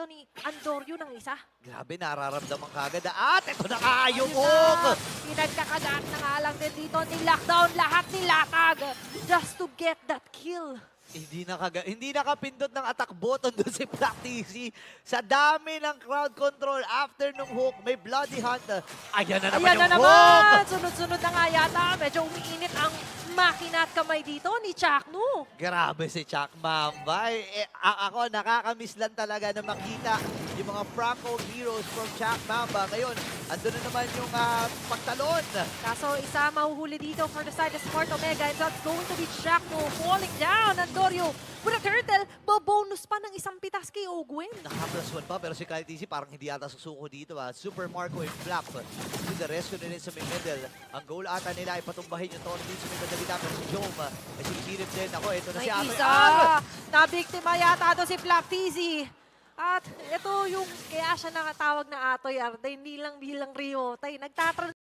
dito ni Andorio ng isa. Grabe, nararamdaman kagad. At ito na kaayong! Pinagkakagat na nga lang din dito ni Lockdown. Lahat nilatag just to get that kill. Hindi nakapindot ng attack button doon si Practice. Sa dami ng crowd control after nung hook, may bloody hunt. Ayan na naman Ayan yung na hook! naman! Sunod-sunod na nga yata. Medyo umiinit ang makina at kamay dito ni Chakno. Grabe si Chuck Mamba. Ako, nakakamiss lang talaga na makita yung mga Franco heroes from Chuck Mamba. Ngayon, andun na naman yung pagtalon. Kaso isa mahuhuli dito for the side of Smart Omega and that's going to be Chakno falling down. Andorio with a turtle, bonus pa ng isang pitas kay Ogwen. Naka-plus one pa, pero si Kyle TC parang hindi ata susuko dito. Super Marco and Flap. With the rescue na rin sa may middle. Ang goal ata nila ay patumbahin yung tono dito sa may middle. Pero si Jome, ay sinisirip din. Ako, ito na May si Atoy. isa! Nabiktima yata doon si Flap Tizzy. At ito yung kaya siya nakatawag na Atoy Arda, hindi lang bilang Rio. Nagtatrans